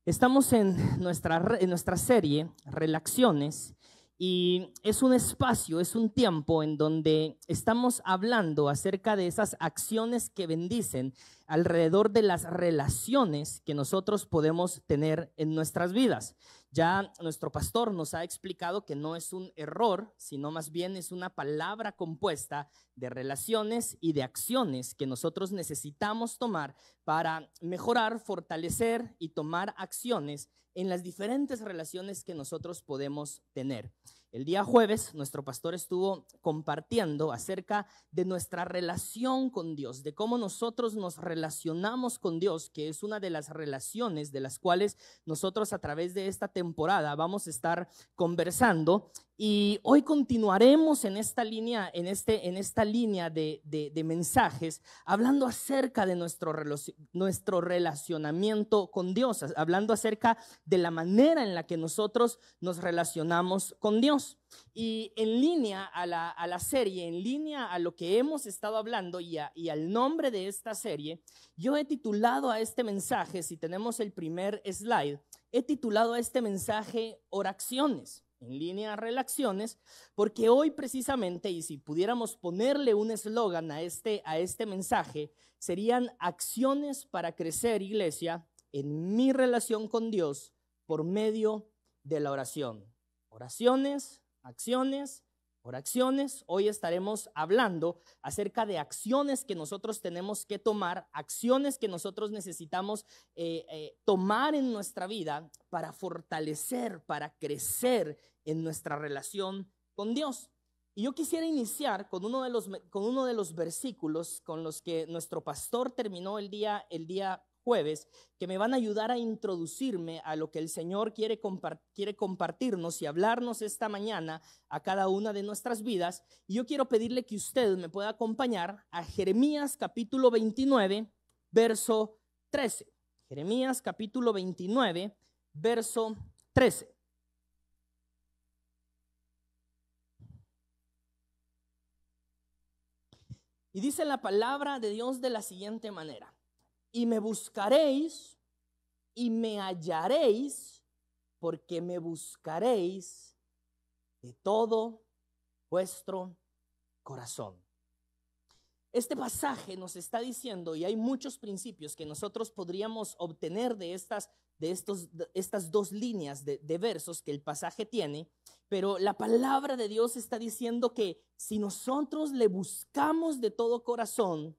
Estamos en nuestra serie Relaciones y es un espacio, es un tiempo en donde estamos hablando acerca de esas acciones que bendicen alrededor de las relaciones que nosotros podemos tener en nuestras vidas. Ya nuestro pastor nos ha explicado que no es un error, sino más bien es una palabra compuesta de relaciones y de acciones que nosotros necesitamos tomar para mejorar, fortalecer y tomar acciones en las diferentes relaciones que nosotros podemos tener. El día jueves nuestro pastor estuvo compartiendo acerca de nuestra relación con Dios, de cómo nosotros nos relacionamos con Dios, que es una de las relaciones de las cuales nosotros a través de esta temporada vamos a estar conversando. Y hoy continuaremos en esta línea, en esta línea de mensajes, hablando acerca de nuestro relacionamiento con Dios, hablando acerca de la manera en la que nosotros nos relacionamos con Dios. Y en línea a la serie, en línea a lo que hemos estado hablando y al nombre de esta serie, yo he titulado a este mensaje, si tenemos el primer slide, he titulado a este mensaje Oraciones. En línea a relaciones, porque hoy precisamente, y si pudiéramos ponerle un eslogan a este mensaje, serían acciones para crecer, iglesia, en mi relación con Dios por medio de la oración. Oraciones, acciones, oraciones. Hoy estaremos hablando acerca de acciones que nosotros tenemos que tomar, acciones que nosotros necesitamos tomar en nuestra vida para fortalecer, para crecer en nuestra relación con Dios. Y yo quisiera iniciar con uno de los versículos con los que nuestro pastor terminó el día jueves, que me van a ayudar a introducirme a lo que el Señor quiere compartirnos y hablarnos esta mañana a cada una de nuestras vidas. Y yo quiero pedirle que usted me pueda acompañar a Jeremías capítulo 29, verso 13. Jeremías capítulo 29, verso 13. Y dice la palabra de Dios de la siguiente manera: y me buscaréis y me hallaréis, porque me buscaréis de todo vuestro corazón. Este pasaje nos está diciendo, y hay muchos principios que nosotros podríamos obtener de estas dos líneas de versos que el pasaje tiene, pero la palabra de Dios está diciendo que si nosotros le buscamos de todo corazón,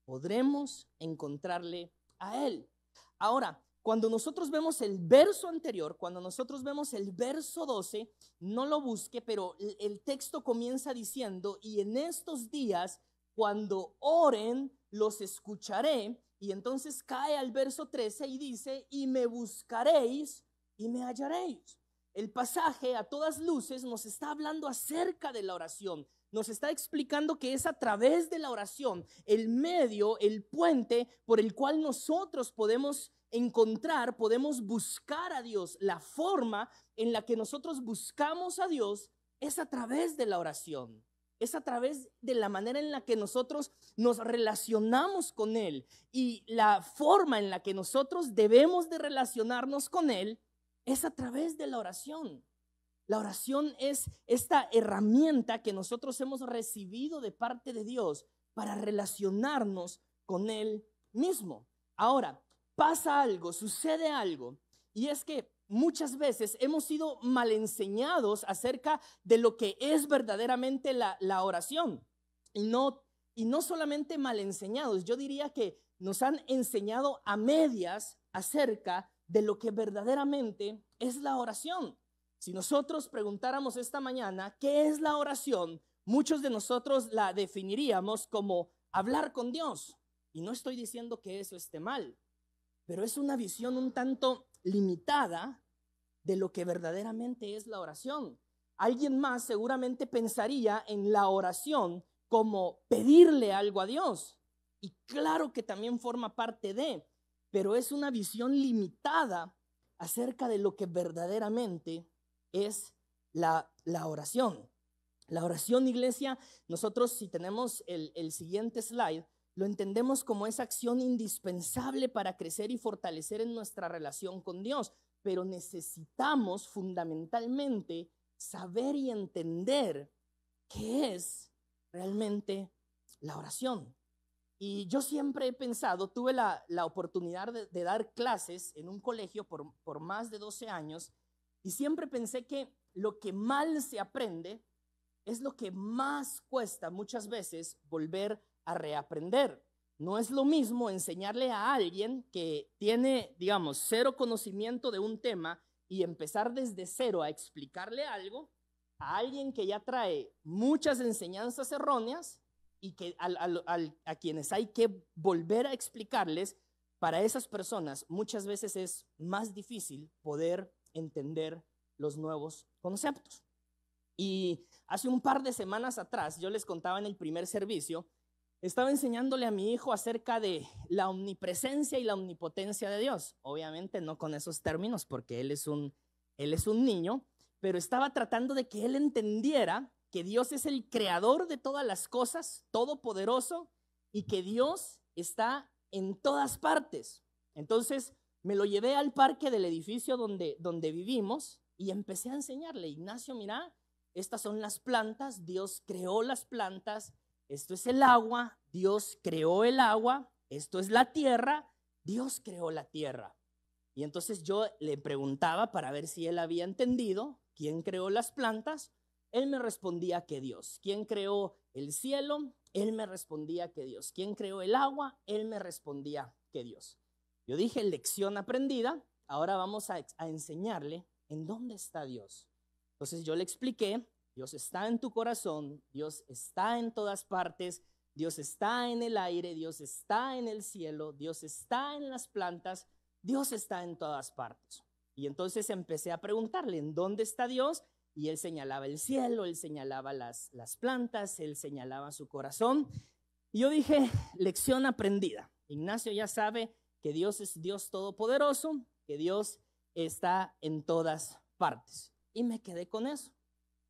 podremos encontrarle a Él. Ahora, cuando nosotros vemos el verso anterior, cuando nosotros vemos el verso 12, no lo busque, pero el texto comienza diciendo: y en estos días, cuando oren, los escucharé. Y entonces cae al verso 13 y dice: y me buscaréis y me hallaréis. El pasaje a todas luces nos está hablando acerca de la oración. Nos está explicando que es a través de la oración, el medio, el puente por el cual nosotros podemos encontrar, podemos buscar a Dios. La forma en la que nosotros buscamos a Dios es a través de la oración. Es a través de la manera en la que nosotros nos relacionamos con Él. Y la forma en la que nosotros debemos de relacionarnos con Él es a través de la oración. La oración es esta herramienta que nosotros hemos recibido de parte de Dios para relacionarnos con Él mismo. Ahora, pasa algo, sucede algo, y es que muchas veces hemos sido mal enseñados acerca de lo que es verdaderamente la oración. Y no solamente mal enseñados, yo diría que nos han enseñado a medias acerca de lo que verdaderamente es la oración. Si nosotros preguntáramos esta mañana ¿qué es la oración?, muchos de nosotros la definiríamos como hablar con Dios. Y no estoy diciendo que eso esté mal, pero es una visión un tanto limitada de lo que verdaderamente es la oración. Alguien más seguramente pensaría en la oración como pedirle algo a Dios. Y claro que también forma parte de, pero es una visión limitada acerca de lo que verdaderamente es la oración. La oración, iglesia, nosotros, si tenemos el siguiente slide, lo entendemos como esa acción indispensable para crecer y fortalecer en nuestra relación con Dios, pero necesitamos fundamentalmente saber y entender qué es realmente la oración. Y yo siempre he pensado, tuve la oportunidad de dar clases en un colegio por más de 12 años, y siempre pensé que lo que mal se aprende es lo que más cuesta muchas veces volver a reaprender. No es lo mismo enseñarle a alguien que tiene, digamos, cero conocimiento de un tema y empezar desde cero a explicarle algo, a alguien que ya trae muchas enseñanzas erróneas y que a quienes hay que volver a explicarles. Para esas personas muchas veces es más difícil poder entender los nuevos conceptos. Y hace un par de semanas atrás, yo les contaba en el primer servicio, estaba enseñándole a mi hijo acerca de la omnipresencia y la omnipotencia de Dios. Obviamente no con esos términos, porque él es un niño, pero estaba tratando de que él entendiera que Dios es el creador de todas las cosas, todopoderoso, y que Dios está en todas partes. Entonces me lo llevé al parque del edificio donde vivimos y empecé a enseñarle: Ignacio, mira, estas son las plantas, Dios creó las plantas, esto es el agua, Dios creó el agua, esto es la tierra, Dios creó la tierra. Y entonces yo le preguntaba para ver si él había entendido quién creó las plantas. Él me respondía que Dios. ¿Quién creó el cielo? Él me respondía que Dios. ¿Quién creó el agua? Él me respondía que Dios. Yo dije: lección aprendida, ahora vamos a enseñarle en dónde está Dios. Entonces yo le expliqué: Dios está en tu corazón, Dios está en todas partes, Dios está en el aire, Dios está en el cielo, Dios está en las plantas, Dios está en todas partes. Y entonces empecé a preguntarle: ¿en dónde está Dios? Y él señalaba el cielo, él señalaba las plantas, él señalaba su corazón. Y yo dije: lección aprendida. Ignacio ya sabe que Dios es Dios todopoderoso, que Dios está en todas partes. Y me quedé con eso.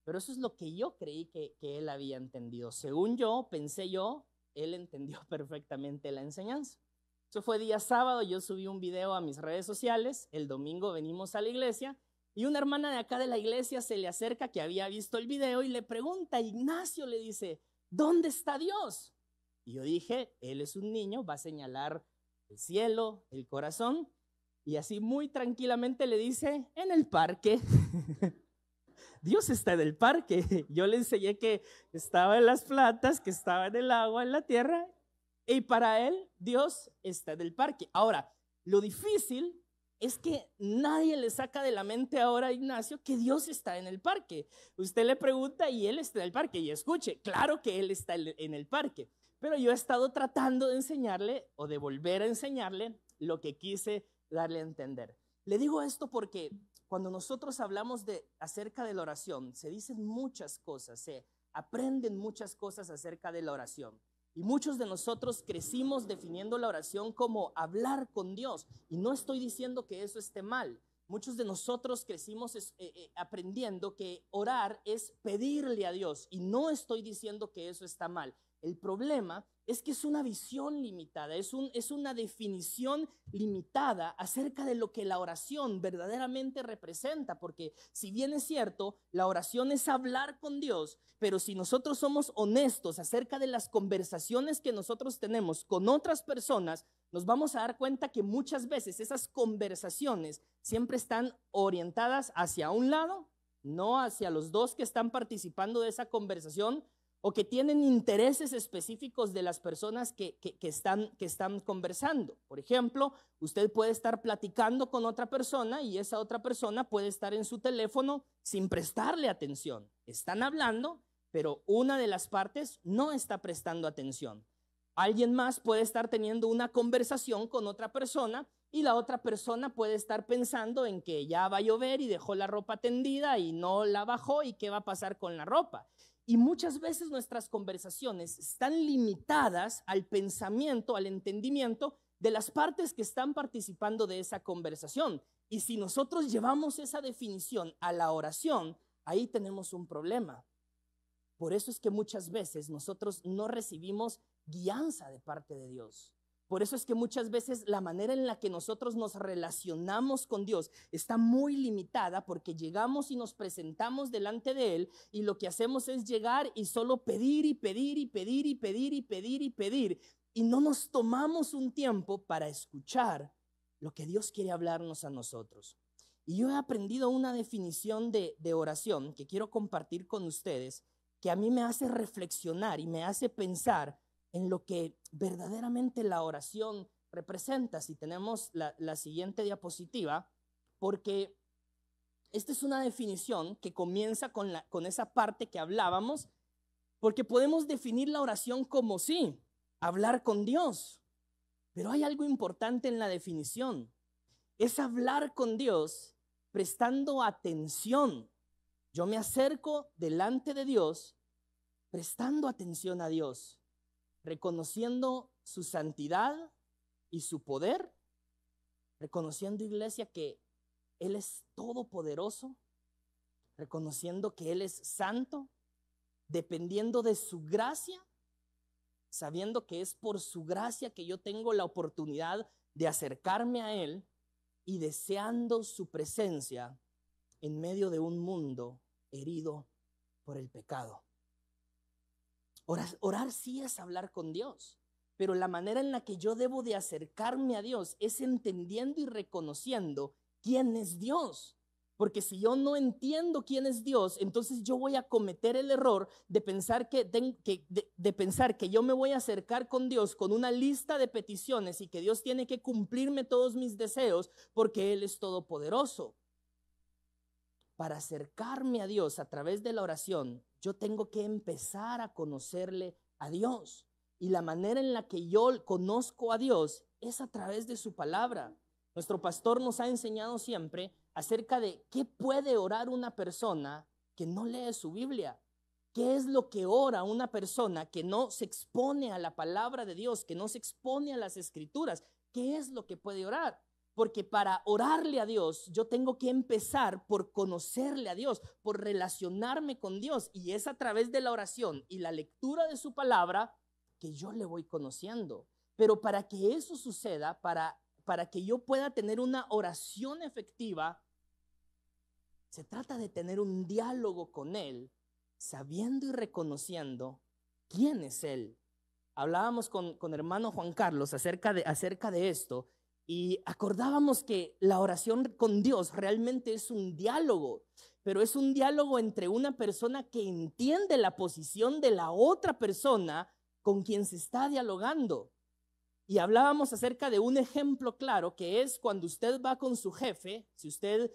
Pero eso es lo que yo creí que él había entendido. Según yo, pensé yo, él entendió perfectamente la enseñanza. Eso fue día sábado, yo subí un video a mis redes sociales. El domingo venimos a la iglesia y una hermana de acá de la iglesia se le acerca, que había visto el video, y le pregunta: Ignacio, le dice, ¿dónde está Dios? Y yo dije: él es un niño, va a señalar el cielo, el corazón. Y así muy tranquilamente le dice: en el parque. Dios está en el parque. Yo le enseñé que estaba en las plantas, que estaba en el agua, en la tierra, y para él Dios está en el parque. Ahora, lo difícil es que nadie le saca de la mente ahora a Ignacio que Dios está en el parque. Usted le pregunta y él está en el parque, y escuche, claro que él está en el parque, pero yo he estado tratando de enseñarle, o de volver a enseñarle, lo que quise darle a entender. Le digo esto porque cuando nosotros hablamos acerca de la oración, se dicen muchas cosas, se aprenden muchas cosas acerca de la oración. Y muchos de nosotros crecimos definiendo la oración como hablar con Dios. Y no estoy diciendo que eso esté mal. Muchos de nosotros crecimos aprendiendo que orar es pedirle a Dios. Y no estoy diciendo que eso está mal. El problema es que es una visión limitada, es una definición limitada acerca de lo que la oración verdaderamente representa, porque si bien es cierto, la oración es hablar con Dios, pero si nosotros somos honestos acerca de las conversaciones que nosotros tenemos con otras personas, nos vamos a dar cuenta que muchas veces esas conversaciones siempre están orientadas hacia un lado, no hacia los dos que están participando de esa conversación, o que tienen intereses específicos de las personas que están conversando. Por ejemplo, usted puede estar platicando con otra persona y esa otra persona puede estar en su teléfono sin prestarle atención. Están hablando, pero una de las partes no está prestando atención. Alguien más puede estar teniendo una conversación con otra persona y la otra persona puede estar pensando en que ya va a llover y dejó la ropa tendida y no la bajó, y qué va a pasar con la ropa. Y muchas veces nuestras conversaciones están limitadas al pensamiento, al entendimiento de las partes que están participando de esa conversación. Y si nosotros llevamos esa definición a la oración, ahí tenemos un problema. Por eso es que muchas veces nosotros no recibimos guianza de parte de Dios. Por eso es que muchas veces la manera en la que nosotros nos relacionamos con Dios está muy limitada, porque llegamos y nos presentamos delante de Él y lo que hacemos es llegar y solo pedir y pedir y pedir y pedir y pedir y pedir, y no nos tomamos un tiempo para escuchar lo que Dios quiere hablarnos a nosotros. Y yo he aprendido una definición de oración que quiero compartir con ustedes, que a mí me hace reflexionar y me hace pensar en lo que verdaderamente la oración representa. Si tenemos la siguiente diapositiva, porque esta es una definición que comienza con esa parte que hablábamos, porque podemos definir la oración como sí, hablar con Dios, pero hay algo importante en la definición, es hablar con Dios prestando atención. Yo me acerco delante de Dios prestando atención a Dios, reconociendo su santidad y su poder, reconociendo, iglesia, que Él es todopoderoso, reconociendo que Él es santo, dependiendo de su gracia, sabiendo que es por su gracia que yo tengo la oportunidad de acercarme a Él y deseando su presencia en medio de un mundo herido por el pecado. Orar sí es hablar con Dios, pero la manera en la que yo debo de acercarme a Dios es entendiendo y reconociendo quién es Dios. Porque si yo no entiendo quién es Dios, entonces yo voy a cometer el error de pensar que yo me voy a acercar con Dios con una lista de peticiones y que Dios tiene que cumplirme todos mis deseos porque Él es todopoderoso. Para acercarme a Dios a través de la oración, yo tengo que empezar a conocerle a Dios. Y la manera en la que yo conozco a Dios es a través de su palabra. Nuestro pastor nos ha enseñado siempre acerca de qué puede orar una persona que no lee su Biblia. ¿Qué es lo que ora una persona que no se expone a la palabra de Dios, que no se expone a las escrituras? ¿Qué es lo que puede orar? Porque para orarle a Dios, yo tengo que empezar por conocerle a Dios, por relacionarme con Dios. Y es a través de la oración y la lectura de su palabra que yo le voy conociendo. Pero para que eso suceda, para que yo pueda tener una oración efectiva, se trata de tener un diálogo con Él, sabiendo y reconociendo quién es Él. Hablábamos con hermano Juan Carlos acerca de esto, y acordábamos que la oración con Dios realmente es un diálogo, pero es un diálogo entre una persona que entiende la posición de la otra persona con quien se está dialogando. Y hablábamos acerca de un ejemplo claro, que es cuando usted va con su jefe, si usted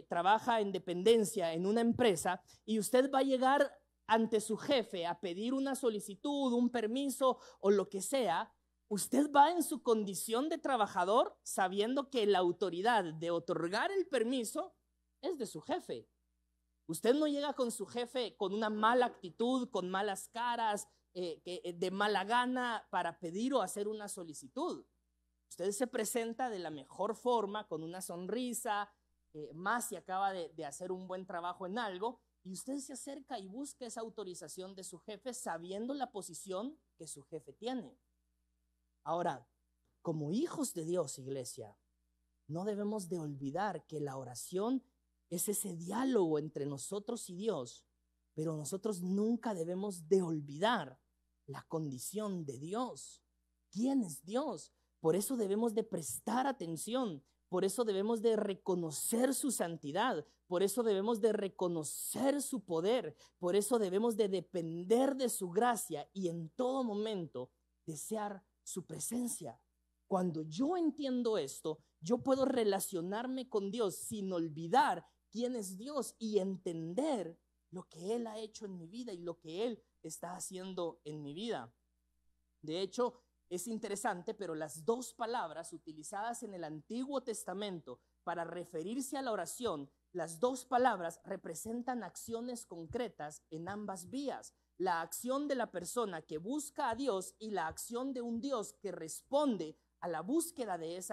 trabaja en dependencia en una empresa, y usted va a llegar ante su jefe a pedir una solicitud, un permiso o lo que sea. Usted va en su condición de trabajador sabiendo que la autoridad de otorgar el permiso es de su jefe. Usted no llega con su jefe con una mala actitud, con malas caras, de mala gana para pedir o hacer una solicitud. Usted se presenta de la mejor forma, con una sonrisa, más si acaba de hacer un buen trabajo en algo, y usted se acerca y busca esa autorización de su jefe sabiendo la posición que su jefe tiene. Ahora, como hijos de Dios, iglesia, no debemos de olvidar que la oración es ese diálogo entre nosotros y Dios, pero nosotros nunca debemos de olvidar la condición de Dios. ¿Quién es Dios? Por eso debemos de prestar atención, por eso debemos de reconocer su santidad, por eso debemos de reconocer su poder, por eso debemos de depender de su gracia y en todo momento desear su presencia. Cuando yo entiendo esto, yo puedo relacionarme con Dios sin olvidar quién es Dios y entender lo que Él ha hecho en mi vida y lo que Él está haciendo en mi vida. De hecho, es interesante, pero las dos palabras utilizadas en el Antiguo Testamento para referirse a la oración, las dos palabras representan acciones concretas en ambas vías. La acción de la persona que busca a Dios y la acción de un Dios que responde a la búsqueda de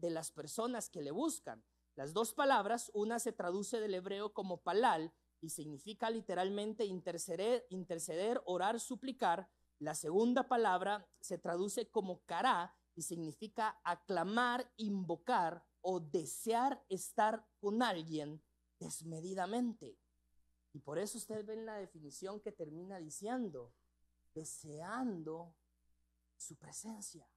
las personas que le buscan. Las dos palabras, una se traduce del hebreo como palal y significa literalmente interceder, orar, suplicar. La segunda palabra se traduce como cará y significa aclamar, invocar o desear estar con alguien desmedidamente. Y por eso usted ve en la definición que termina diciendo, deseando su presencia.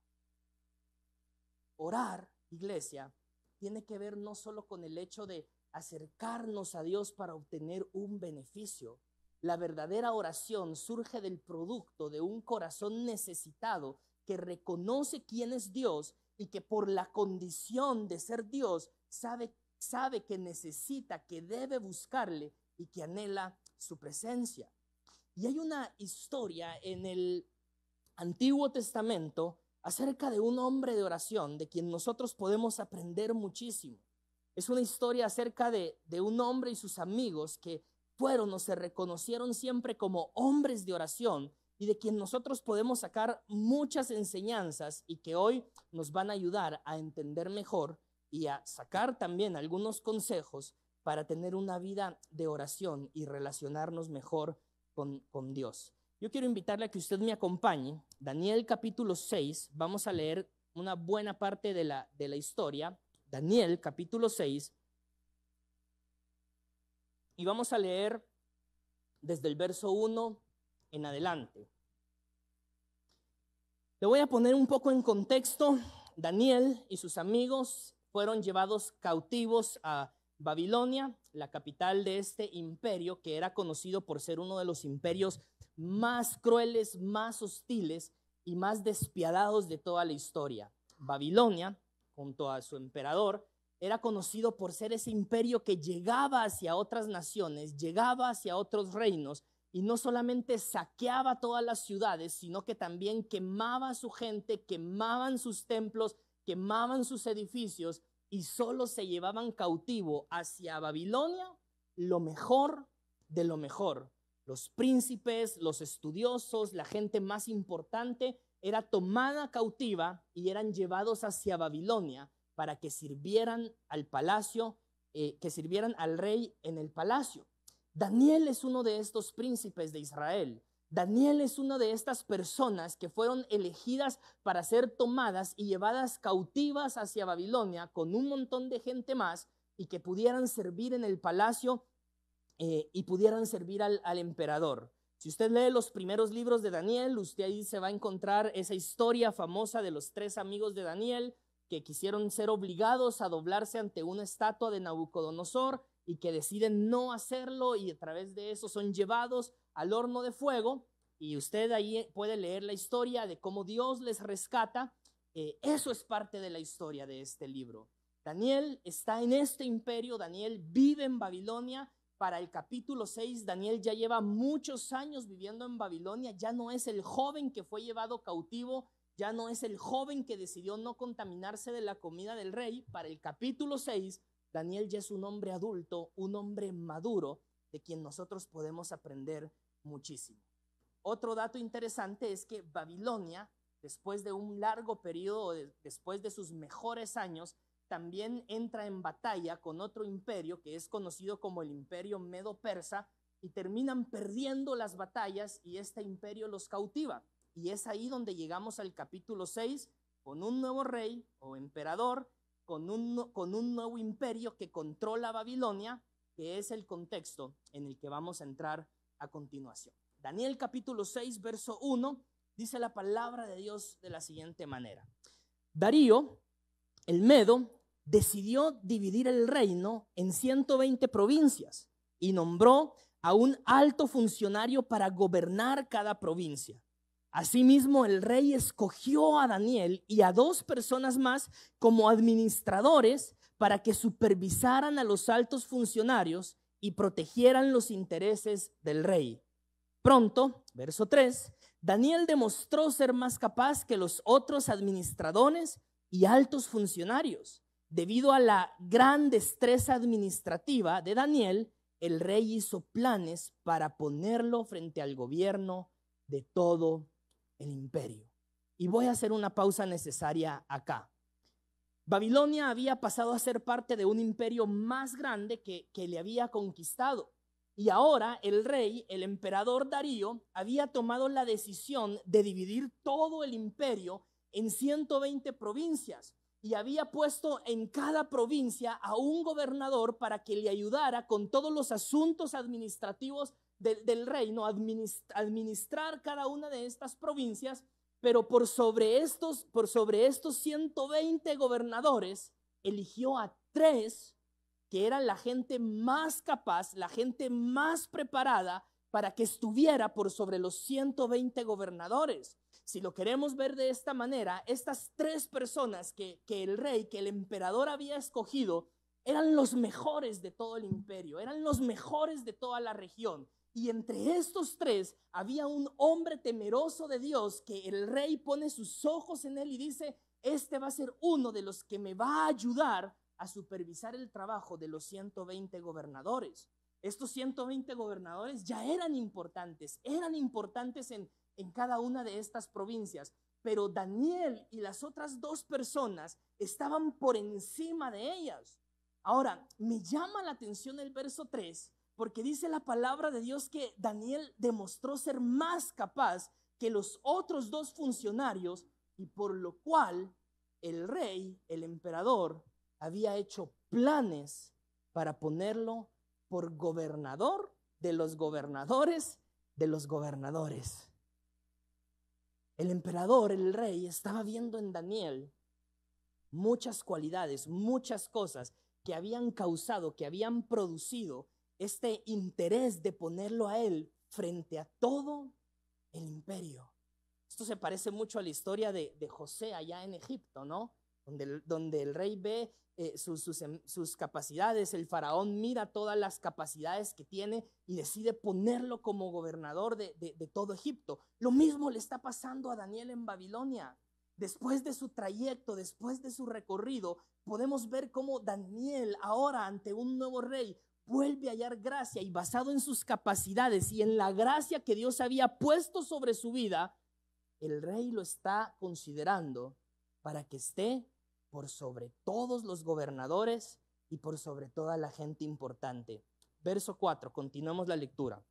Orar, iglesia, tiene que ver no solo con el hecho de acercarnos a Dios para obtener un beneficio. La verdadera oración surge del producto de un corazón necesitado que reconoce quién es Dios y que por la condición de ser Dios sabe que necesita, que debe buscarle y que anhela su presencia. Y hay una historia en el Antiguo Testamento acerca de un hombre de oración de quien nosotros podemos aprender muchísimo. Es una historia acerca de un hombre y sus amigos que fueron o se reconocieron siempre como hombres de oración y de quien nosotros podemos sacar muchas enseñanzas y que hoy nos van a ayudar a entender mejor y a sacar también algunos consejos para tener una vida de oración y relacionarnos mejor con Dios. Yo quiero invitarle a que usted me acompañe. Daniel capítulo 6, vamos a leer una buena parte de la historia. Daniel capítulo 6, y vamos a leer desde el verso 1 en adelante. Le voy a poner un poco en contexto. Daniel y sus amigos fueron llevados cautivos a Babilonia, la capital de este imperio que era conocido por ser uno de los imperios más crueles, más hostiles y más despiadados de toda la historia. Babilonia, junto a su emperador, era conocido por ser ese imperio que llegaba hacia otras naciones, llegaba hacia otros reinos y no solamente saqueaba todas las ciudades, sino que también quemaba a su gente, quemaban sus templos, quemaban sus edificios y solo se llevaban cautivo hacia Babilonia lo mejor de lo mejor. Los príncipes, los estudiosos, la gente más importante era tomada cautiva y eran llevados hacia Babilonia para que sirvieran al palacio, que sirvieran al rey en el palacio. Daniel es uno de estos príncipes de Israel. Daniel es una de estas personas que fueron elegidas para ser tomadas y llevadas cautivas hacia Babilonia con un montón de gente más y que pudieran servir en el palacio y pudieran servir al emperador. Si usted lee los primeros libros de Daniel, usted ahí se va a encontrar esa historia famosa de los 3 amigos de Daniel que quisieron ser obligados a doblarse ante una estatua de Nabucodonosor y que deciden no hacerlo y a través de eso son llevados al horno de fuego y usted ahí puede leer la historia de cómo Dios les rescata. Eso es parte de la historia de este libro. Daniel está en este imperio, Daniel vive en Babilonia. Para el capítulo 6, Daniel ya lleva muchos años viviendo en Babilonia, ya no es el joven que fue llevado cautivo, ya no es el joven que decidió no contaminarse de la comida del rey. Para el capítulo 6, Daniel ya es un hombre adulto, un hombre maduro, de quien nosotros podemos aprender muchísimo. Otro dato interesante es que Babilonia, después de un largo periodo, después de sus mejores años, también entra en batalla con otro imperio que es conocido como el imperio medo-persa y terminan perdiendo las batallas y este imperio los cautiva. Y es ahí donde llegamos al capítulo 6 con un nuevo rey o emperador, con un nuevo imperio que controla Babilonia, que es el contexto en el que vamos a entrar a continuación. Daniel capítulo 6, verso 1, dice la palabra de Dios de la siguiente manera. Darío, el Medo, decidió dividir el reino en 120 provincias y nombró a un alto funcionario para gobernar cada provincia. Asimismo, el rey escogió a Daniel y a 2 personas más como administradores para que supervisaran a los altos funcionarios y protegieran los intereses del rey. Pronto, verso 3, Daniel demostró ser más capaz que los otros administradores y altos funcionarios. Debido a la gran destreza administrativa de Daniel, el rey hizo planes para ponerlo frente al gobierno de todo el imperio. Y voy a hacer una pausa necesaria acá. Babilonia había pasado a ser parte de un imperio más grande que le había conquistado. Y ahora el rey, el emperador Darío, había tomado la decisión de dividir todo el imperio en 120 provincias y había puesto en cada provincia a un gobernador para que le ayudara con todos los asuntos administrativos del reino, administrar cada una de estas provincias. Pero por sobre estos 120 gobernadores, eligió a 3 que eran la gente más capaz, la gente más preparada para que estuviera por sobre los 120 gobernadores. Si lo queremos ver de esta manera, estas 3 personas que el rey, que el emperador había escogido, eran los mejores de todo el imperio, eran los mejores de toda la región. Y entre estos 3 había un hombre temeroso de Dios que el rey pone sus ojos en él y dice: este va a ser uno de los que me va a ayudar a supervisar el trabajo de los 120 gobernadores. Estos 120 gobernadores ya eran importantes en cada una de estas provincias, pero Daniel y las otras 2 personas estaban por encima de ellas. Ahora, me llama la atención el verso 3, porque dice la palabra de Dios que Daniel demostró ser más capaz que los otros 2 funcionarios, y por lo cual el rey, el emperador, había hecho planes para ponerlo por gobernador de los gobernadores de los gobernadores. El emperador, el rey, estaba viendo en Daniel muchas cualidades, muchas cosas que habían causado, que habían producido este interés de ponerlo a él frente a todo el imperio. Esto se parece mucho a la historia de José allá en Egipto, ¿no? Donde el rey ve sus capacidades, el faraón mira todas las capacidades que tiene y decide ponerlo como gobernador de todo Egipto. Lo mismo le está pasando a Daniel en Babilonia. Después de su trayecto, después de su recorrido, podemos ver cómo Daniel ahora ante un nuevo rey vuelve a hallar gracia, y basado en sus capacidades y en la gracia que Dios había puesto sobre su vida, el rey lo está considerando para que esté por sobre todos los gobernadores y por sobre toda la gente importante. Verso 4, continuamos la lectura.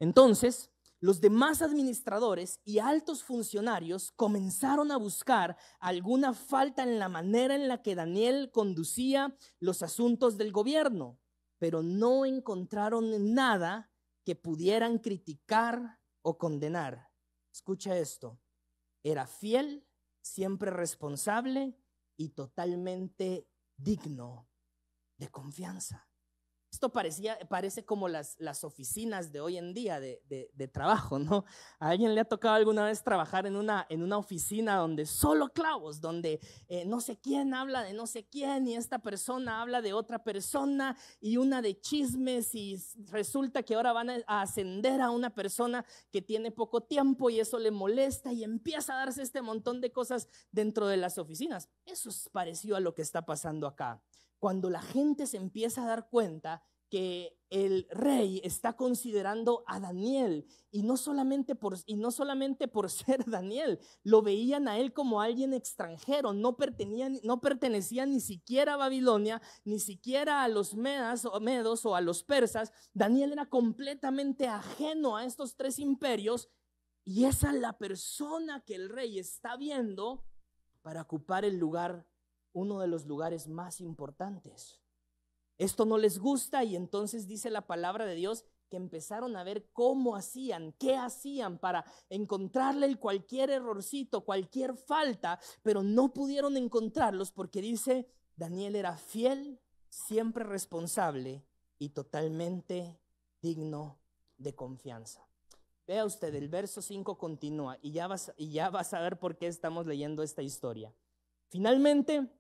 Entonces, los demás administradores y altos funcionarios comenzaron a buscar alguna falta en la manera en la que Daniel conducía los asuntos del gobierno, pero no encontraron nada que pudieran criticar o condenar. Escucha esto: era fiel, siempre responsable y totalmente digno de confianza. Esto parece como las oficinas de hoy en día de trabajo, ¿no? ¿A alguien le ha tocado alguna vez trabajar en una oficina donde solo clavos, donde no sé quién habla de no sé quién y esta persona habla de otra persona y una de chismes, y resulta que ahora van a ascender a una persona que tiene poco tiempo y eso le molesta y empieza a darse este montón de cosas dentro de las oficinas? Eso es parecido a lo que está pasando acá. Cuando la gente se empieza a dar cuenta que el rey está considerando a Daniel, y no solamente por ser Daniel, lo veían a él como alguien extranjero, no pertenecía ni siquiera a Babilonia, ni siquiera a los medos o a los persas. Daniel era completamente ajeno a estos 3 imperios, y esa es la persona que el rey está viendo para ocupar el lugar, uno de los lugares más importantes. Esto no les gusta, y entonces dice la palabra de Dios que empezaron a ver cómo hacían, qué hacían para encontrarle cualquier errorcito, cualquier falta, pero no pudieron encontrarlos porque dice: Daniel era fiel, siempre responsable y totalmente digno de confianza. Vea usted, el verso 5 continúa y ya vas a ver por qué estamos leyendo esta historia. Finalmente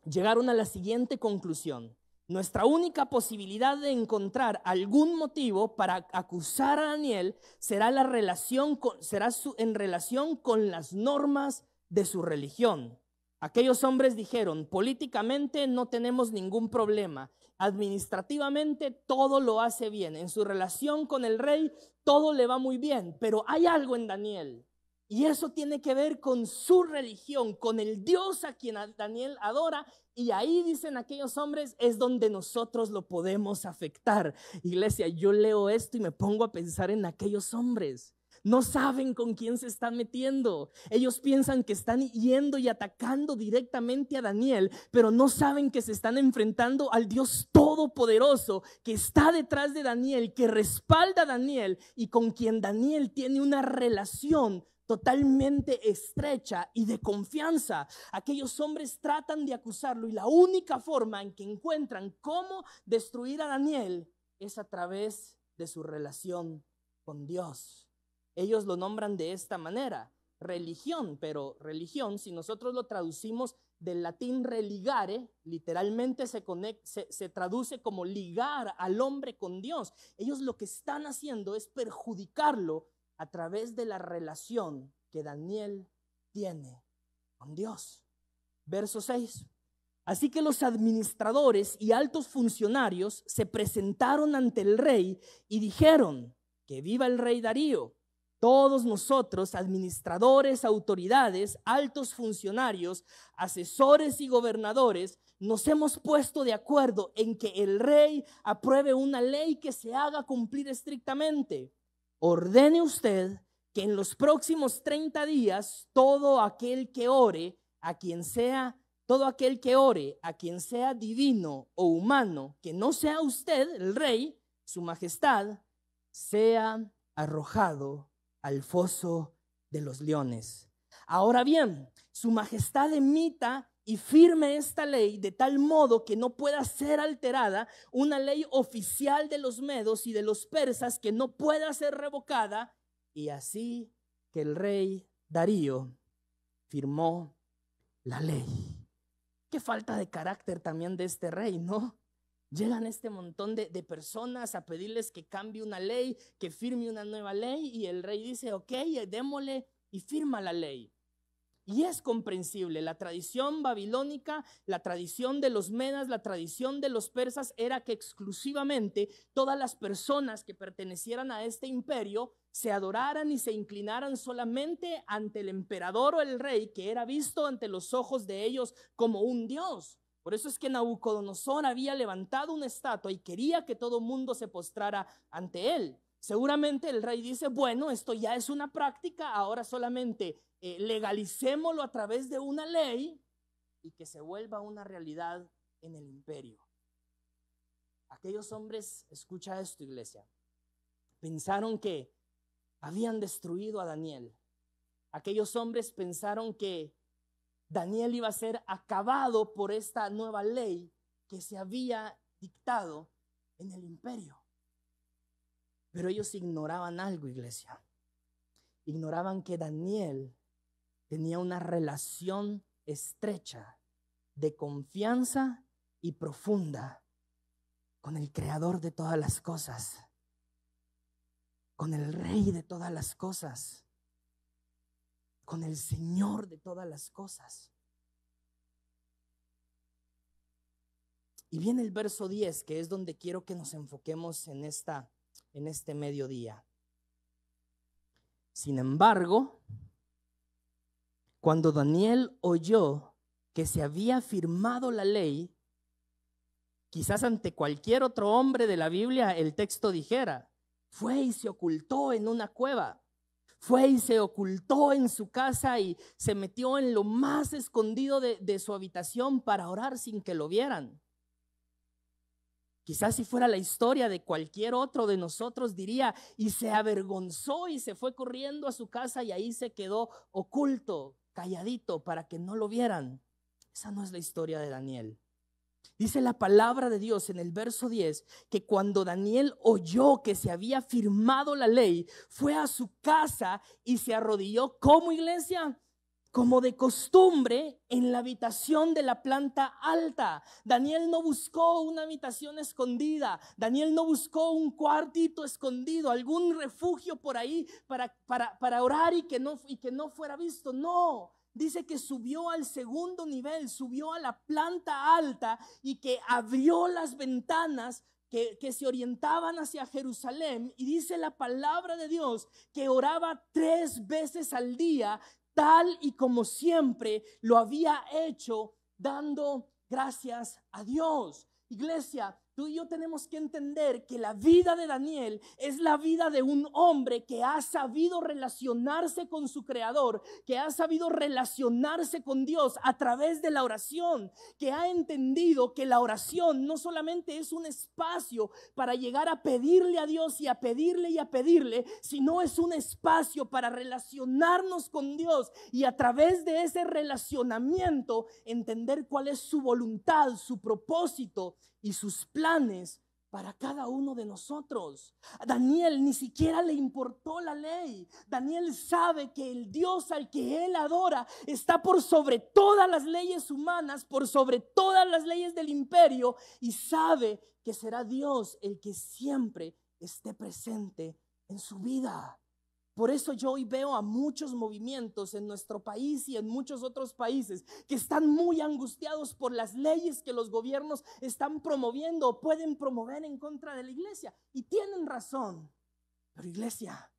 llegaron a la siguiente conclusión: nuestra única posibilidad de encontrar algún motivo para acusar a Daniel será en relación con las normas de su religión. Aquellos hombres dijeron: políticamente no tenemos ningún problema, administrativamente todo lo hace bien, en su relación con el rey todo le va muy bien, pero hay algo en Daniel. Y eso tiene que ver con su religión, con el Dios a quien Daniel adora. Y ahí dicen aquellos hombres, es donde nosotros lo podemos afectar. Iglesia, yo leo esto y me pongo a pensar en aquellos hombres. No saben con quién se están metiendo. Ellos piensan que están yendo y atacando directamente a Daniel, pero no saben que se están enfrentando al Dios todopoderoso que está detrás de Daniel, que respalda a Daniel y con quien Daniel tiene una relación totalmente estrecha y de confianza. Aquellos hombres tratan de acusarlo y la única forma en que encuentran cómo destruir a Daniel es a través de su relación con Dios. Ellos lo nombran de esta manera, religión, pero religión, si nosotros lo traducimos del latín religare, literalmente se traduce como ligar al hombre con Dios. Ellos lo que están haciendo es perjudicarlo a través de la relación que Daniel tiene con Dios. Verso 6. Así que los administradores y altos funcionarios se presentaron ante el rey y dijeron: que viva el rey Darío. Todos nosotros, administradores, autoridades, altos funcionarios, asesores y gobernadores, nos hemos puesto de acuerdo en que el rey apruebe una ley que se haga cumplir estrictamente. Ordene usted que en los próximos 30 días todo aquel que ore a quien sea divino o humano, que no sea usted, el rey, su majestad, sea arrojado al foso de los leones. Ahora bien, su majestad emita y firme esta ley de tal modo que no pueda ser alterada, una ley oficial de los medos y de los persas que no pueda ser revocada. Y así que el rey Darío firmó la ley. Qué falta de carácter también de este rey, ¿no? Llegan este montón de personas a pedirles que cambie una ley, que firme una nueva ley, y el rey dice: ok, démosle, y firma la ley. Y es comprensible. La tradición babilónica, la tradición de los medas, la tradición de los persas era que exclusivamente todas las personas que pertenecieran a este imperio se adoraran y se inclinaran solamente ante el emperador o el rey, que era visto ante los ojos de ellos como un dios. Por eso es que Nabucodonosor había levantado una estatua y quería que todo mundo se postrara ante él. Seguramente el rey dice: bueno, esto ya es una práctica, ahora solamente legalicémoslo a través de una ley y que se vuelva una realidad en el imperio. Aquellos hombres, escucha esto, iglesia, pensaron que habían destruido a Daniel. Aquellos hombres pensaron que Daniel iba a ser acabado por esta nueva ley que se había dictado en el imperio. Pero ellos ignoraban algo, iglesia. Ignoraban que Daniel tenía una relación estrecha, de confianza y profunda con el creador de todas las cosas, con el rey de todas las cosas, con el Señor de todas las cosas. Y viene el verso 10, que es donde quiero que nos enfoquemos en este mediodía. Sin embargo, cuando Daniel oyó que se había firmado la ley, quizás ante cualquier otro hombre de la Biblia el texto dijera: fue y se ocultó en una cueva, fue y se ocultó en su casa y se metió en lo más escondido de su habitación para orar sin que lo vieran. Quizás si fuera la historia de cualquier otro de nosotros diría: y se avergonzó y se fue corriendo a su casa y ahí se quedó oculto, calladito, para que no lo vieran. Esa no es la historia de Daniel. Dice la palabra de Dios en el verso 10 que cuando Daniel oyó que se había firmado la ley, fue a su casa y se arrodilló, ¿como iglesia? Como de costumbre, en la habitación de la planta alta. Daniel no buscó una habitación escondida. Daniel no buscó un cuartito escondido, algún refugio por ahí para orar y que no fuera visto. No, dice que subió al segundo nivel, subió a la planta alta y que abrió las ventanas que se orientaban hacia Jerusalén, y dice la palabra de Dios que oraba 3 veces al día, tal y como siempre lo había hecho, dando gracias a Dios. Iglesia, tú y yo tenemos que entender que la vida de Daniel es la vida de un hombre que ha sabido relacionarse con su Creador, que ha sabido relacionarse con Dios a través de la oración, que ha entendido que la oración no solamente es un espacio para llegar a pedirle a Dios y a pedirle, sino es un espacio para relacionarnos con Dios y a través de ese relacionamiento entender cuál es su voluntad, su propósito y sus planes para cada uno de nosotros. A Daniel ni siquiera le importó la ley. Daniel sabe que el Dios al que él adora está por sobre todas las leyes humanas, por sobre todas las leyes del imperio, y sabe que será Dios el que siempre esté presente en su vida. Por eso yo hoy veo a muchos movimientos en nuestro país y en muchos otros países que están muy angustiados por las leyes que los gobiernos están promoviendo o pueden promover en contra de la iglesia. Y tienen razón. Pero iglesia,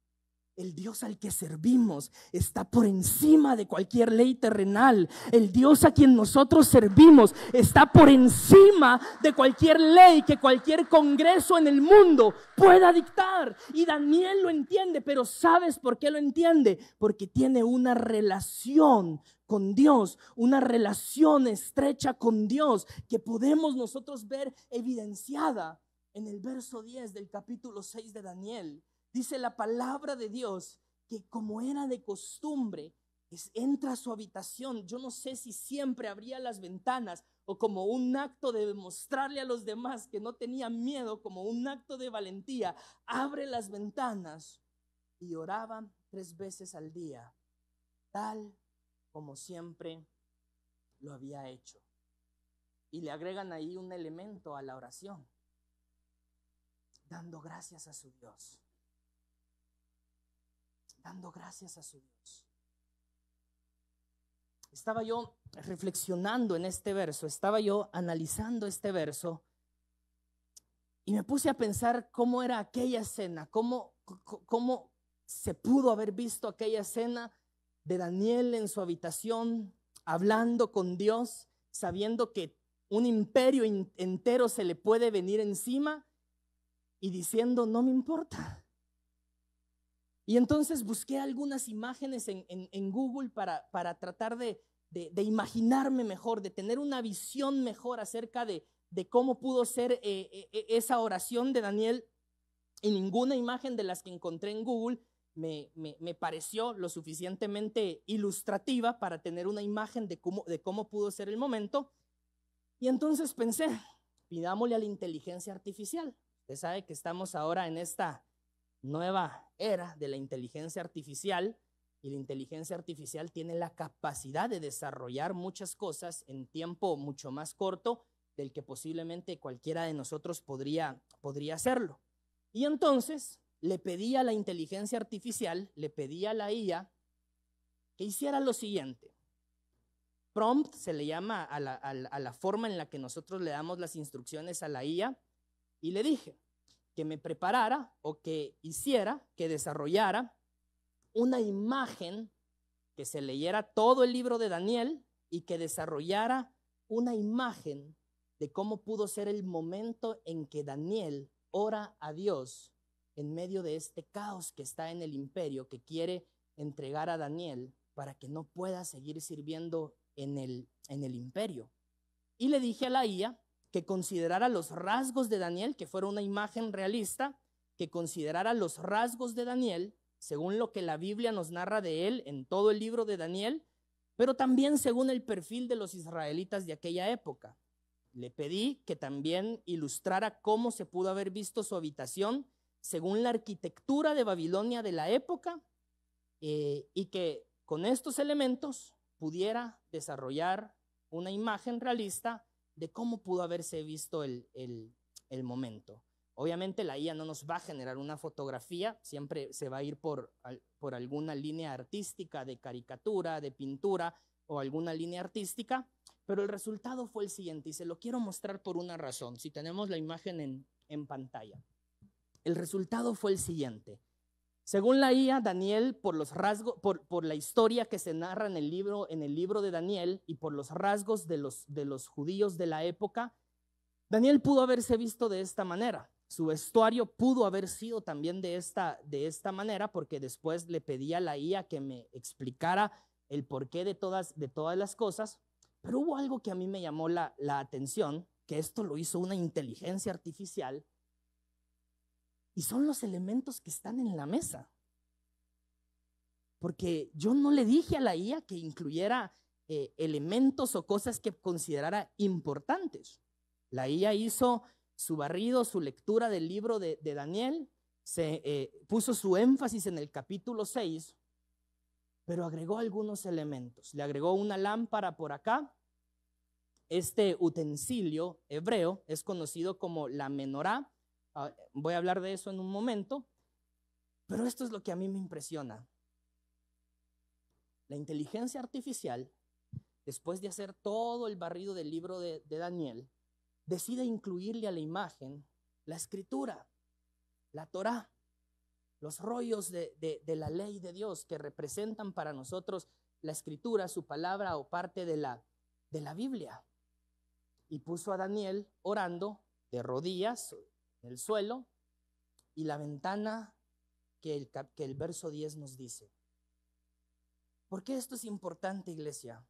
el Dios al que servimos está por encima de cualquier ley terrenal. El Dios a quien nosotros servimos está por encima de cualquier ley que cualquier congreso en el mundo pueda dictar. Y Daniel lo entiende, pero ¿sabes por qué lo entiende? Porque tiene una relación con Dios, una relación estrecha con Dios que podemos nosotros ver evidenciada en el verso 10 del capítulo 6 de Daniel. Dice la palabra de Dios que como era de costumbre, entra a su habitación. Yo no sé si siempre abría las ventanas o como un acto de demostrarle a los demás que no tenía miedo, como un acto de valentía, abre las ventanas y oraba 3 veces al día, tal como siempre lo había hecho. Y le agregan ahí un elemento a la oración, dando gracias a su Dios. Dando gracias a su Dios. Estaba yo reflexionando en este verso, estaba yo analizando este verso y me puse a pensar cómo era aquella escena, cómo se pudo haber visto aquella escena de Daniel en su habitación hablando con Dios, sabiendo que un imperio entero se le puede venir encima y diciendo no me importa. Y entonces busqué algunas imágenes en Google para tratar de imaginarme mejor, de tener una visión mejor acerca de cómo pudo ser esa oración de Daniel. Y ninguna imagen de las que encontré en Google me pareció lo suficientemente ilustrativa para tener una imagen de cómo pudo ser el momento. Y entonces pensé, pidámosle a la inteligencia artificial. Usted sabe que estamos ahora en esta nueva era de la inteligencia artificial, y la inteligencia artificial tiene la capacidad de desarrollar muchas cosas en tiempo mucho más corto del que posiblemente cualquiera de nosotros podría hacerlo. Y entonces le pedí a la inteligencia artificial, le pedí a la IA que hiciera lo siguiente. Prompt se le llama a la forma en la que nosotros le damos las instrucciones a la IA, y le dije que me preparara o que hiciera, que desarrollara una imagen, que se leyera todo el libro de Daniel y que desarrollara una imagen de cómo pudo ser el momento en que Daniel ora a Dios en medio de este caos que está en el imperio, que quiere entregar a Daniel para que no pueda seguir sirviendo en el imperio. Y le dije a la IA que considerara los rasgos de Daniel, que fuera una imagen realista, que considerara los rasgos de Daniel según lo que la Biblia nos narra de él en todo el libro de Daniel, pero también según el perfil de los israelitas de aquella época. Le pedí que también ilustrara cómo se pudo haber visto su habitación según la arquitectura de Babilonia de la época, y que con estos elementos pudiera desarrollar una imagen realista de cómo pudo haberse visto el momento. Obviamente la IA no nos va a generar una fotografía, siempre se va a ir por alguna línea artística de caricatura, de pintura o alguna línea artística, pero el resultado fue el siguiente y se lo quiero mostrar por una razón. Si tenemos la imagen en pantalla. El resultado fue el siguiente. Según la IA, Daniel, por los rasgos, por la historia que se narra en el libro de Daniel y por los rasgos de los judíos de la época, Daniel pudo haberse visto de esta manera. Su vestuario pudo haber sido también de esta manera, porque después le pedí a la IA que me explicara el porqué de todas las cosas. Pero hubo algo que a mí me llamó la atención, que esto lo hizo una inteligencia artificial, y son los elementos que están en la mesa. Porque yo no le dije a la IA que incluyera elementos o cosas que considerara importantes. La IA hizo su barrido, su lectura del libro de Daniel, puso su énfasis en el capítulo 6, pero agregó algunos elementos. Le agregó una lámpara por acá. Este utensilio hebreo es conocido como la menorá. Voy a hablar de eso en un momento, pero esto es lo que a mí me impresiona. La inteligencia artificial, después de hacer todo el barrido del libro de Daniel, decide incluirle a la imagen la escritura, la Torá, los rollos de la ley de Dios que representan para nosotros la escritura, su palabra o parte de la Biblia. Y puso a Daniel orando de rodillas en el suelo, y la ventana que el verso 10 nos dice. ¿Por qué esto es importante, iglesia?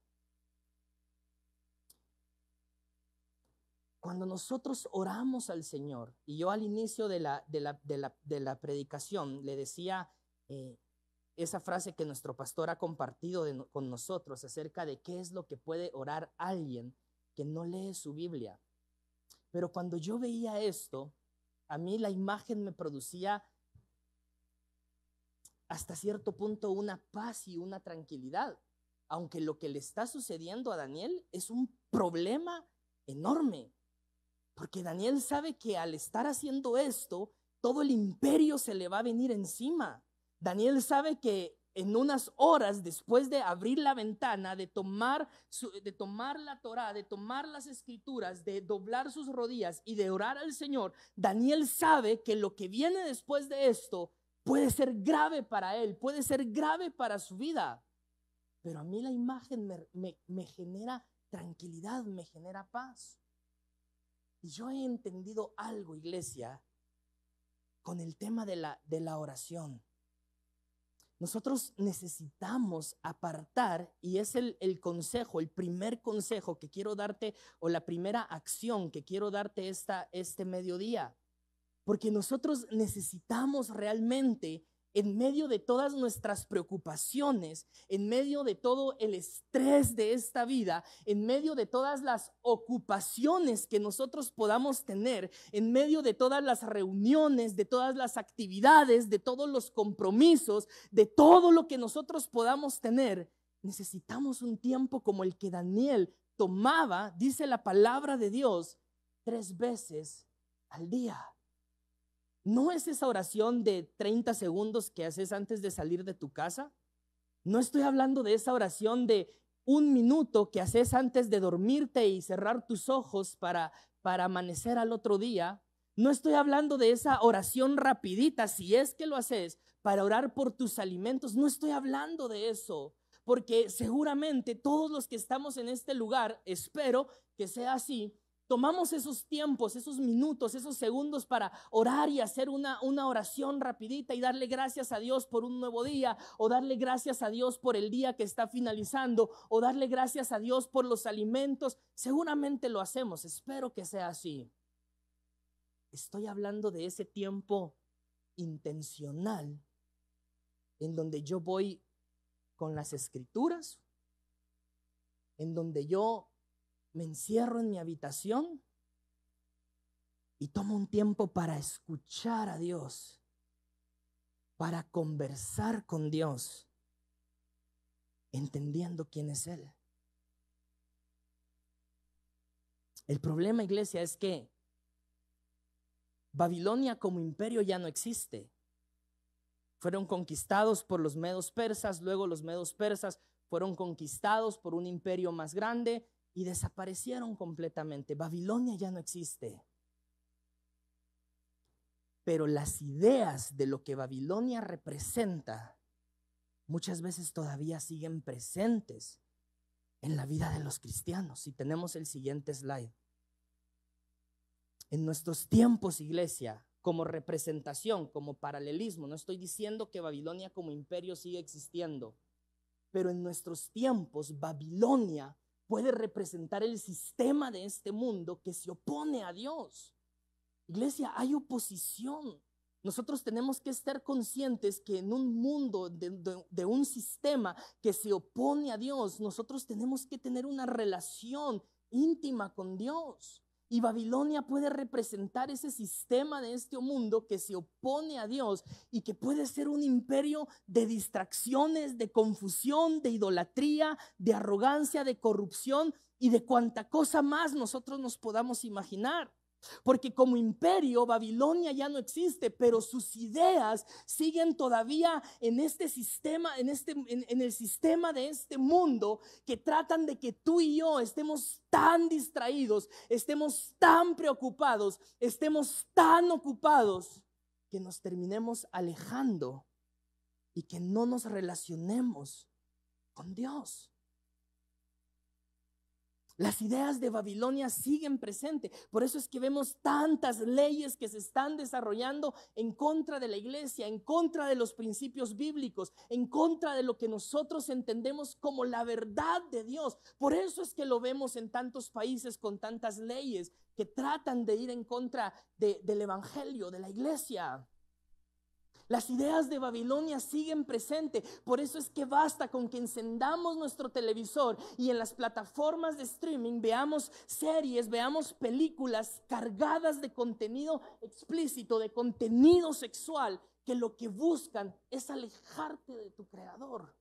Cuando nosotros oramos al Señor, y yo al inicio de la predicación le decía esa frase que nuestro pastor ha compartido con nosotros acerca de qué es lo que puede orar alguien que no lee su Biblia. Pero cuando yo veía esto, a mí la imagen me producía hasta cierto punto una paz y una tranquilidad, aunque lo que le está sucediendo a Daniel es un problema enorme, porque Daniel sabe que al estar haciendo esto, todo el imperio se le va a venir encima. Daniel sabe que en unas horas después de abrir la ventana, de tomar la Torá, de tomar las escrituras, de doblar sus rodillas y de orar al Señor, Daniel sabe que lo que viene después de esto puede ser grave para él, puede ser grave para su vida. Pero a mí la imagen me genera tranquilidad, me genera paz. Y yo he entendido algo, iglesia, con el tema de la oración. Nosotros necesitamos apartar, y es el consejo, el primer consejo que quiero darte, o la primera acción que quiero darte este mediodía. Porque nosotros necesitamos realmente, en medio de todas nuestras preocupaciones, en medio de todo el estrés de esta vida, en medio de todas las ocupaciones que nosotros podamos tener, en medio de todas las reuniones, de todas las actividades, de todos los compromisos, de todo lo que nosotros podamos tener, necesitamos un tiempo como el que Daniel tomaba, dice la palabra de Dios, 3 veces al día. ¿No es esa oración de 30 segundos que haces antes de salir de tu casa? No estoy hablando de esa oración de 1 minuto que haces antes de dormirte y cerrar tus ojos para amanecer al otro día. No estoy hablando de esa oración rapidita, si es que lo haces, para orar por tus alimentos. No estoy hablando de eso, porque seguramente todos los que estamos en este lugar, espero que sea así, tomamos esos tiempos, esos minutos, esos segundos para orar y hacer una oración rapidita y darle gracias a Dios por un nuevo día, o darle gracias a Dios por el día que está finalizando, o darle gracias a Dios por los alimentos. Seguramente lo hacemos, espero que sea así. Estoy hablando de ese tiempo intencional en donde yo voy con las escrituras, en donde yo me encierro en mi habitación y tomo un tiempo para escuchar a Dios, para conversar con Dios, entendiendo quién es Él. El problema, iglesia, es que Babilonia como imperio ya no existe. Fueron conquistados por los medos persas, luego los medos persas fueron conquistados por un imperio más grande y desaparecieron completamente. Babilonia ya no existe. Pero las ideas de lo que Babilonia representa muchas veces todavía siguen presentes en la vida de los cristianos. Si tenemos el siguiente slide. En nuestros tiempos, iglesia, como representación, como paralelismo, no estoy diciendo que Babilonia como imperio siga existiendo, pero en nuestros tiempos Babilonia puede representar el sistema de este mundo que se opone a Dios. Iglesia, hay oposición. Nosotros tenemos que estar conscientes que en un mundo de un sistema que se opone a Dios, nosotros tenemos que tener una relación íntima con Dios. Y Babilonia puede representar ese sistema de este mundo que se opone a Dios y que puede ser un imperio de distracciones, de confusión, de idolatría, de arrogancia, de corrupción y de cuanta cosa más nosotros nos podamos imaginar. Porque como imperio Babilonia ya no existe, pero sus ideas siguen todavía en este sistema, en el sistema de este mundo, que tratan de que tú y yo estemos tan distraídos, estemos tan preocupados, estemos tan ocupados, que nos terminemos alejando y que no nos relacionemos con Dios. Las ideas de Babilonia siguen presentes. Por eso es que vemos tantas leyes que se están desarrollando en contra de la iglesia, en contra de los principios bíblicos, en contra de lo que nosotros entendemos como la verdad de Dios. Por eso es que lo vemos en tantos países con tantas leyes que tratan de ir en contra del evangelio, de la iglesia. Las ideas de Babilonia siguen presentes. Por eso es que basta con que encendamos nuestro televisor y en las plataformas de streaming veamos series, veamos películas cargadas de contenido explícito, de contenido sexual, que lo que buscan es alejarte de tu Creador.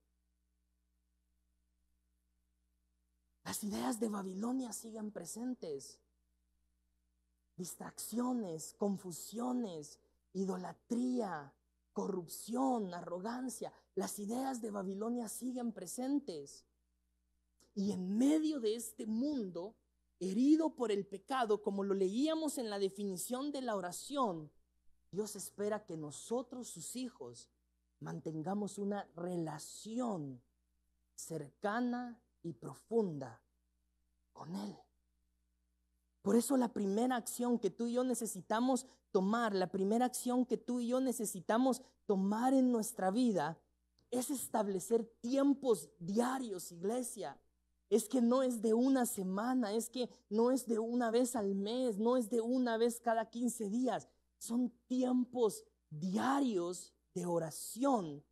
Las ideas de Babilonia siguen presentes. Distracciones, confusiones, idolatría, corrupción, arrogancia. Las ideas de Babilonia siguen presentes. Y en medio de este mundo herido por el pecado, como lo leíamos en la definición de la oración, Dios espera que nosotros, sus hijos, mantengamos una relación cercana y profunda con Él. Por eso la primera acción que tú y yo necesitamos tomar, la primera acción que tú y yo necesitamos tomar en nuestra vida es establecer tiempos diarios, iglesia. Es que no es de una semana, es que no es de una vez al mes, no es de una vez cada 15 días. Son tiempos diarios de oración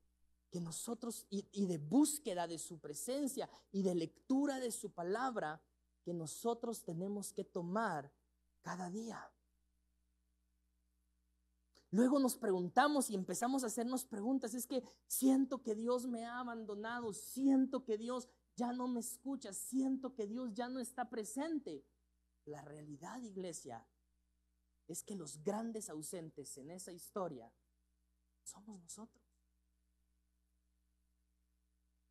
que nosotros y de búsqueda de su presencia y de lectura de su palabra que nosotros tenemos que tomar cada día. Luego nos preguntamos y empezamos a hacernos preguntas. Es que siento que Dios me ha abandonado, siento que Dios ya no me escucha, siento que Dios ya no está presente. La realidad, iglesia, es que los grandes ausentes en esa historia somos nosotros.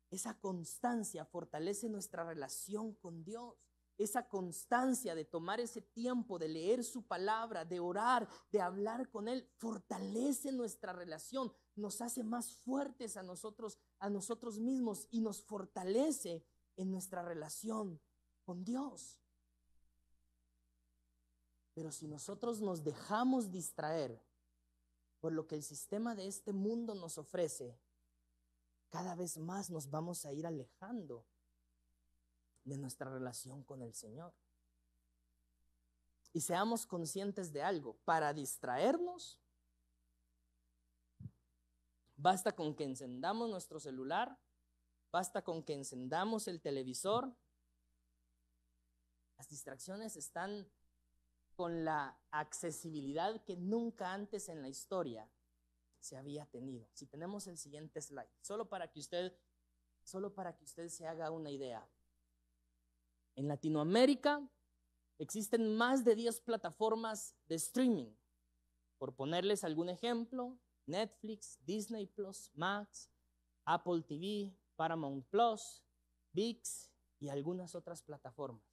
Esa constancia fortalece nuestra relación con Dios. Esa constancia de tomar ese tiempo, de leer su palabra, de orar, de hablar con Él, fortalece nuestra relación, nos hace más fuertes a nosotros mismos y nos fortalece en nuestra relación con Dios. Pero si nosotros nos dejamos distraer por lo que el sistema de este mundo nos ofrece, cada vez más nos vamos a ir alejando de nuestra relación con el Señor. Y seamos conscientes de algo: para distraernos, basta con que encendamos nuestro celular, basta con que encendamos el televisor. Las distracciones están con la accesibilidad que nunca antes en la historia se había tenido. Si tenemos el siguiente slide, solo para que usted se haga una idea. En Latinoamérica existen más de 10 plataformas de streaming. Por ponerles algún ejemplo: Netflix, Disney Plus, Max, Apple TV, Paramount Plus, ViX y algunas otras plataformas.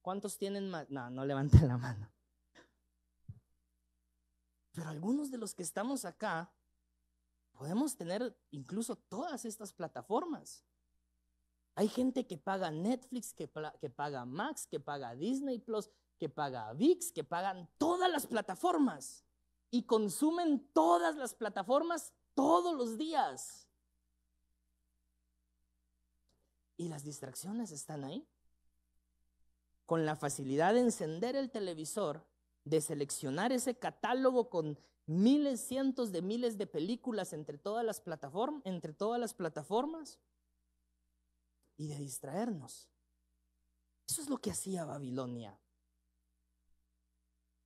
¿Cuántos tienen más? No levanten la mano. algunos de los que estamos acá podemos tener incluso todas estas plataformas. Hay gente que paga Netflix, que paga Max, que paga Disney Plus, que paga ViX, que pagan todas las plataformas y consumen todas las plataformas todos los días. Y las distracciones están ahí. Con la facilidad de encender el televisor, de seleccionar ese catálogo con miles, cientos de miles de películas entre todas las plataformas y de distraernos. Eso es lo que hacía Babilonia.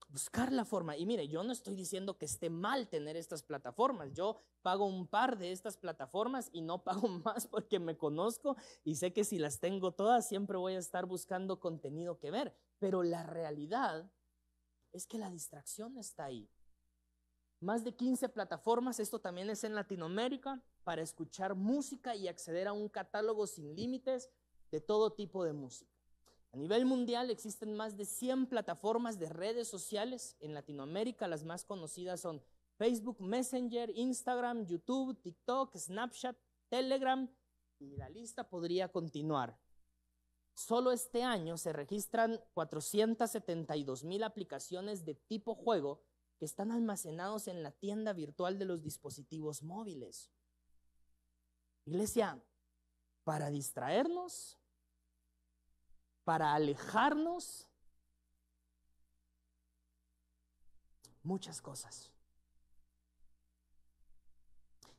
Buscar la forma. Y mire, yo no estoy diciendo que esté mal tener estas plataformas. Yo pago un par de estas plataformas y no pago más porque me conozco y sé que si las tengo todas siempre voy a estar buscando contenido que ver. Pero la realidad es que la distracción está ahí. Más de 15 plataformas, esto también es en Latinoamérica, para escuchar música y acceder a un catálogo sin límites de todo tipo de música. A nivel mundial existen más de 100 plataformas de redes sociales. En Latinoamérica las más conocidas son Facebook, Messenger, Instagram, YouTube, TikTok, Snapchat, Telegram, y la lista podría continuar. Solo este año se registran 472,000 aplicaciones de tipo juego que están almacenados en la tienda virtual de los dispositivos móviles. Iglesia, para distraernos, para alejarnos, muchas cosas.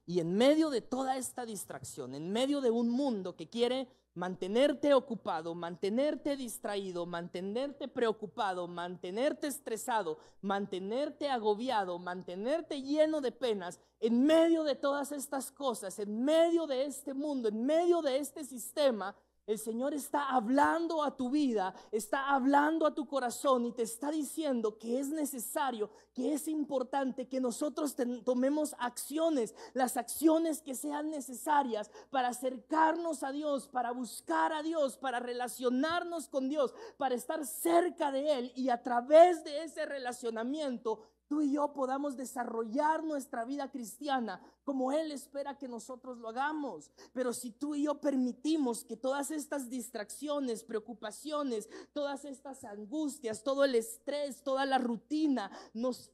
Y en medio de toda esta distracción, en medio de un mundo que quiere mantenerte ocupado, mantenerte distraído, mantenerte preocupado, mantenerte estresado, mantenerte agobiado, mantenerte lleno de penas, en medio de todas estas cosas, en medio de este mundo, en medio de este sistema, el Señor está hablando a tu vida, está hablando a tu corazón y te está diciendo que es necesario, que es importante que nosotros tomemos acciones, las acciones que sean necesarias para acercarnos a Dios, para buscar a Dios, para relacionarnos con Dios, para estar cerca de Él, y a través de ese relacionamiento tú y yo podamos desarrollar nuestra vida cristiana como Él espera que nosotros lo hagamos. Pero si tú y yo permitimos que todas estas distracciones, preocupaciones, todas estas angustias, todo el estrés, toda la rutina nos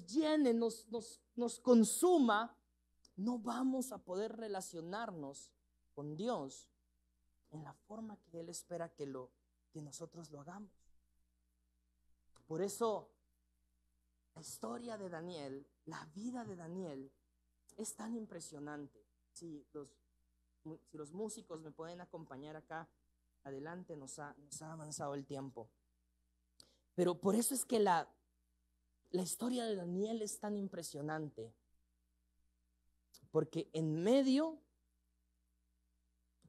llene, nos consuma, no vamos a poder relacionarnos con Dios en la forma que Él espera que nosotros lo hagamos. Por eso la historia de Daniel, la vida de Daniel es tan impresionante. Si los músicos me pueden acompañar acá adelante, nos ha avanzado el tiempo. Pero por eso es que la historia de Daniel es tan impresionante. Porque en medio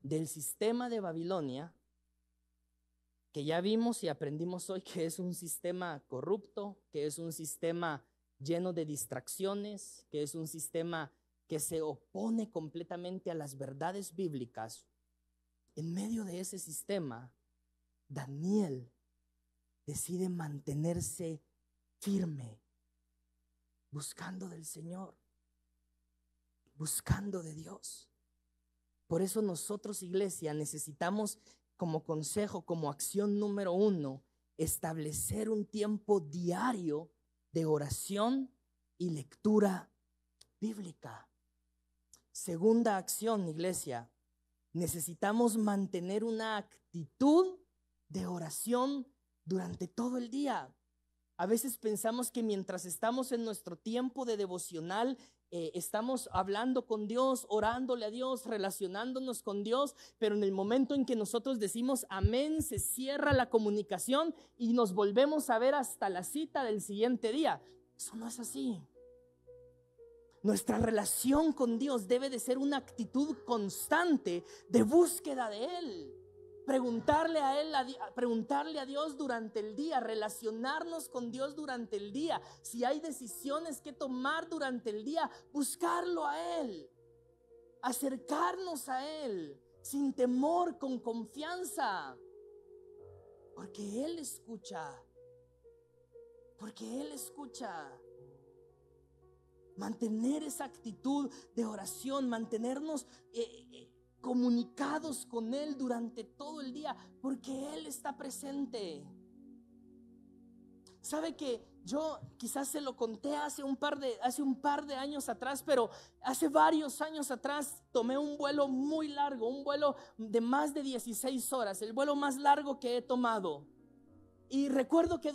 del sistema de Babilonia, que ya vimos y aprendimos hoy que es un sistema corrupto, que es un sistema lleno de distracciones, que es un sistema que se opone completamente a las verdades bíblicas, en medio de ese sistema, Daniel decide mantenerse firme, buscando del Señor, buscando de Dios. Por eso nosotros, iglesia, necesitamos como consejo, como acción número 1, establecer un tiempo diario de oración y lectura bíblica. Segunda acción, iglesia, necesitamos mantener una actitud de oración durante todo el día. A veces pensamos que mientras estamos en nuestro tiempo de devocional, estamos hablando con Dios, orándole a Dios, relacionándonos con Dios, pero en el momento en que nosotros decimos amén, se cierra la comunicación y nos volvemos a ver hasta la cita del siguiente día. Eso no es así. Nuestra relación con Dios debe de ser una actitud constante de búsqueda de Él. Preguntarle a Dios durante el día, relacionarnos con Dios durante el día. Si hay decisiones que tomar durante el día, buscarlo a Él, acercarnos a Él sin temor, con confianza, porque Él escucha, porque Él escucha. mantener esa actitud de oración, mantenernos comunicados con Él durante todo el día, porque Él está presente. Sabe que yo quizás se lo conté hace un par de años atrás, pero hace varios años atrás tomé un vuelo muy largo, un vuelo de más de 16 horas, el vuelo más largo que he tomado. Y recuerdo que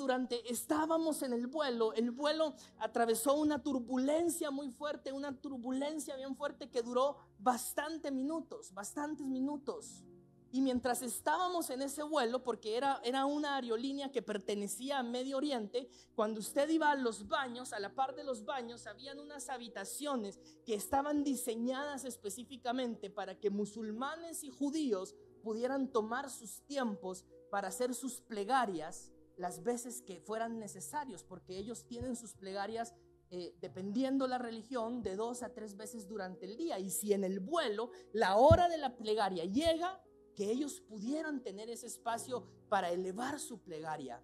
estábamos en el vuelo atravesó una turbulencia muy fuerte, una turbulencia bien fuerte que duró bastantes minutos. Y mientras estábamos en ese vuelo, porque era una aerolínea que pertenecía a Medio Oriente, cuando usted iba a los baños, a la par de los baños, habían unas habitaciones que estaban diseñadas específicamente para que musulmanes y judíos pudieran tomar sus tiempos para hacer sus plegarias las veces que fueran necesarios, porque ellos tienen sus plegarias dependiendo la religión de 2 a 3 veces durante el día. Y si en el vuelo la hora de la plegaria llega, que ellos pudieran tener ese espacio para elevar su plegaria.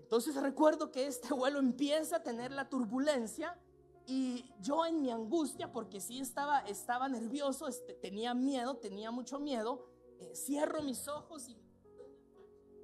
Entonces recuerdo que este vuelo empieza a tener la turbulencia y yo en mi angustia, porque sí estaba nervioso, tenía mucho miedo, cierro mis ojos y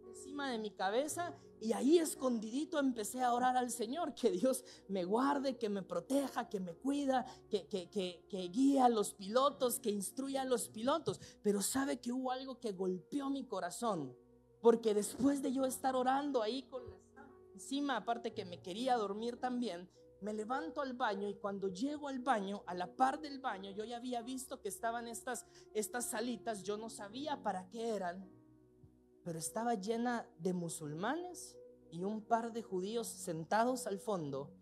encima de mi cabeza, y ahí escondidito empecé a orar al Señor, que Dios me guarde, que me proteja, que me cuida, que guíe a los pilotos, que instruya a los pilotos. Pero sabe que hubo algo que golpeó mi corazón, porque después de yo estar orando ahí con la sábana encima, aparte que me quería dormir también, me levanto al baño, y cuando llego al baño, a la par del baño, yo ya había visto que estaban estas salitas, yo no sabía para qué eran, pero estaba llena de musulmanes y un par de judíos sentados al fondo,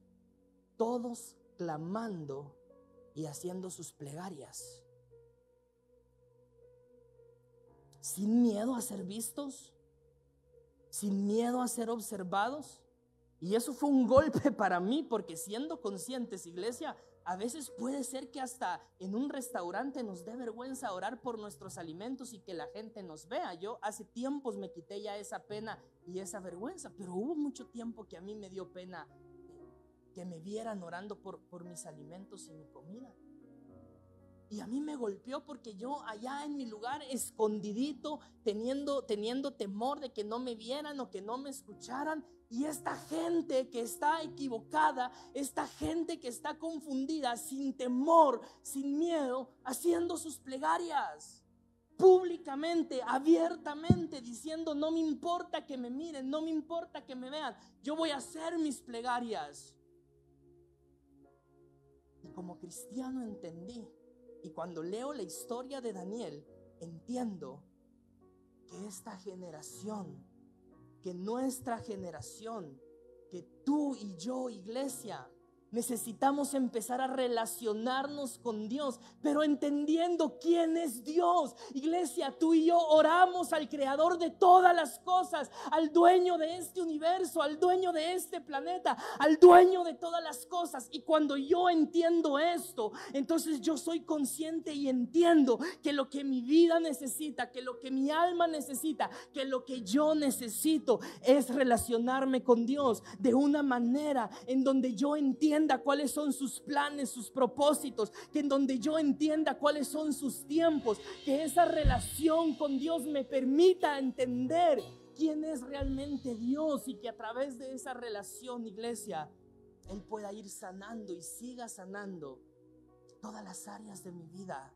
todos clamando y haciendo sus plegarias, sin miedo a ser vistos, sin miedo a ser observados. Y eso fue un golpe para mí, porque siendo conscientes, iglesia, a veces puede ser que hasta en un restaurante nos dé vergüenza orar por nuestros alimentos y que la gente nos vea. Yo hace tiempos me quité ya esa pena y esa vergüenza, pero hubo mucho tiempo que a mí me dio pena que me vieran orando por mis alimentos y mi comida. Y a mí me golpeó, porque yo allá en mi lugar escondidito, teniendo temor de que no me vieran o que no me escucharan, y esta gente que está equivocada, esta gente que está confundida, sin temor, sin miedo, haciendo sus plegarias públicamente, abiertamente, diciendo: no me importa que me miren, no me importa que me vean, yo voy a hacer mis plegarias. Y como cristiano entendí, y cuando leo la historia de Daniel, entiendo que esta generación, que nuestra generación, que tú y yo, iglesia, necesitamos empezar a relacionarnos con Dios, pero entendiendo quién es Dios. Iglesia, tú y yo oramos al creador de todas las cosas, al dueño de este universo, al dueño de este planeta, al dueño de todas las cosas. Y cuando yo entiendo esto, entonces yo soy consciente y entiendo que lo que mi vida necesita, que lo que mi alma necesita, que lo que yo necesito es relacionarme con Dios de una manera en donde yo entienda cuáles son sus planes, sus propósitos, que en donde yo entienda cuáles son sus tiempos, que esa relación con Dios me permita entender quién es realmente Dios, y que a través de esa relación, iglesia, Él pueda ir sanando y siga sanando todas las áreas de mi vida.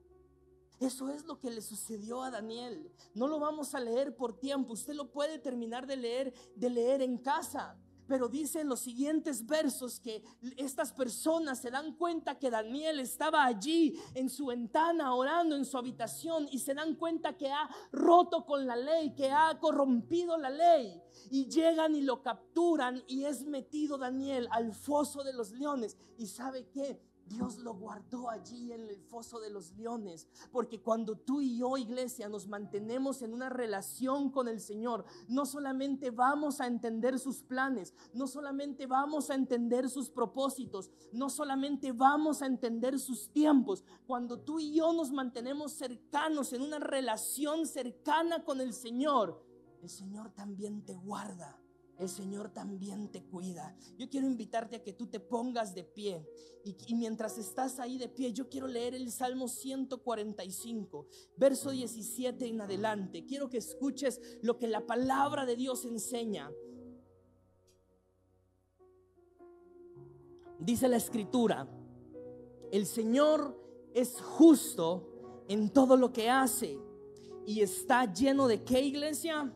Eso es lo que le sucedió a Daniel. No lo vamos a leer por tiempo, usted lo puede terminar de leer en casa. Pero dice en los siguientes versos que estas personas se dan cuenta que Daniel estaba allí en su ventana orando en su habitación, y se dan cuenta que ha roto con la ley, que ha corrompido la ley, y llegan y lo capturan, y es metido Daniel al foso de los leones. ¿Y sabe qué? Dios lo guardó allí en el foso de los leones, porque cuando tú y yo, iglesia, nos mantenemos en una relación con el Señor, no solamente vamos a entender sus planes, no solamente vamos a entender sus propósitos, no solamente vamos a entender sus tiempos. Cuando tú y yo nos mantenemos cercanos, en una relación cercana con el Señor también te guarda. el Señor también te cuida. Yo quiero invitarte a que tú te pongas de pie y mientras estás ahí de pie, yo quiero leer el Salmo 145, verso 17 en adelante. Quiero que escuches lo que la palabra de Dios enseña. Dice la Escritura: el Señor es justo en todo lo que hace y está lleno de ¿qué, iglesia?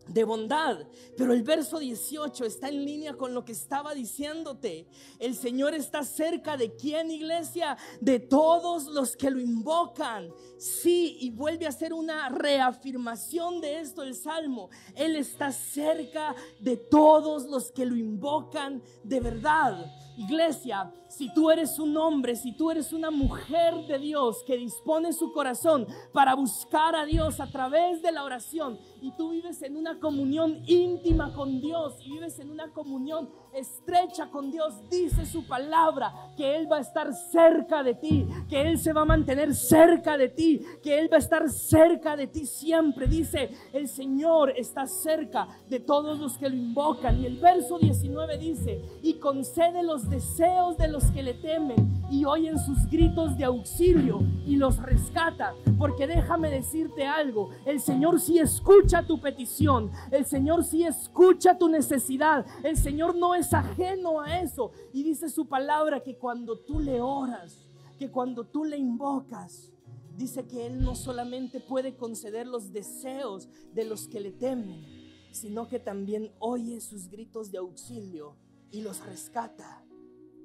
De bondad. Pero el verso 18 está en línea con lo que estaba diciéndote. El Señor está cerca de ¿quién, iglesia? De todos los que lo invocan. Sí, y vuelve a hacer una reafirmación de esto el Salmo. Él está cerca de todos los que lo invocan de verdad. Iglesia, si tú eres un hombre, si tú eres una mujer de Dios que dispone su corazón para buscar a Dios a través de la oración, y tú vives en una comunión íntima con Dios y vives en una comunión estrecha con Dios, dice su palabra que Él va a estar cerca de ti, que Él se va a mantener cerca de ti, que Él va a estar cerca de ti siempre. Dice: el Señor está cerca de todos los que lo invocan. Y el verso 19 dice: y concede los deseos de los que le temen y oyen sus gritos de auxilio y los rescata. Porque déjame decirte algo, el Señor sí escucha tu petición, el Señor sí escucha tu necesidad, el Señor no es ajeno a eso. Y dice su palabra que cuando tú le oras, que cuando tú le invocas, dice que Él no solamente puede conceder los deseos de los que le temen, sino que también oye sus gritos de auxilio y los rescata.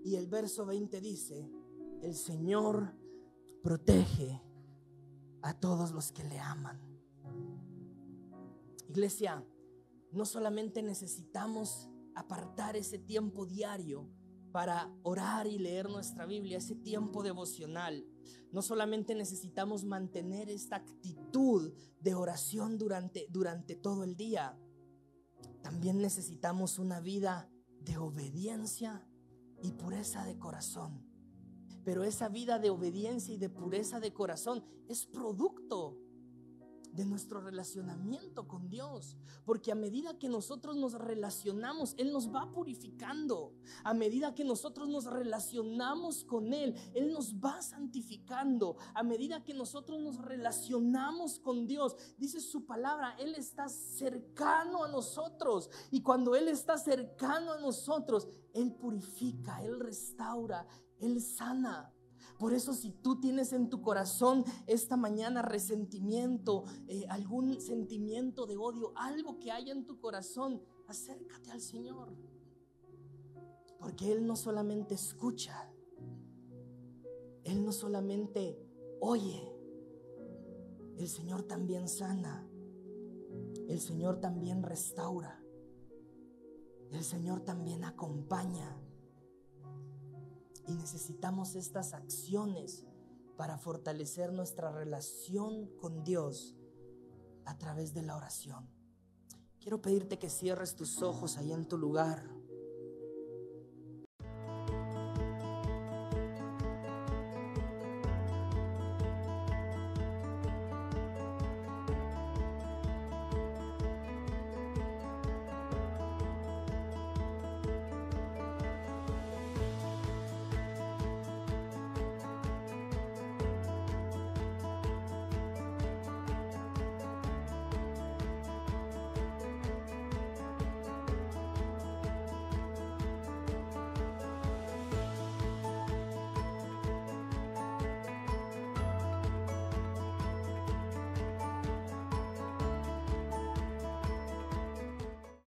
Y el verso 20 dice: el Señor protege a todos los que le aman. Iglesia, no solamente necesitamos apartar ese tiempo diario para orar y leer nuestra Biblia, ese tiempo devocional. No solamente necesitamos mantener esta actitud de oración durante todo el día. También necesitamos una vida de obediencia y pureza de corazón. Pero esa vida de obediencia y de pureza de corazón es producto de nuestro relacionamiento con Dios, porque a medida que nosotros nos relacionamos, Él nos va purificando. A medida que nosotros nos relacionamos con Él, Él nos va santificando. A medida que nosotros nos relacionamos con Dios, dice su palabra, Él está cercano a nosotros. Y cuando Él está cercano a nosotros, Él purifica, Él restaura, Él sana. Por eso, si tú tienes en tu corazón esta mañana resentimiento, algún sentimiento de odio, algo que haya en tu corazón, acércate al Señor, porque Él no solamente escucha, Él no solamente oye, el Señor también sana, el Señor también restaura, el Señor también acompaña. Y necesitamos estas acciones para fortalecer nuestra relación con Dios a través de la oración. Quiero pedirte que cierres tus ojos ahí en tu lugar.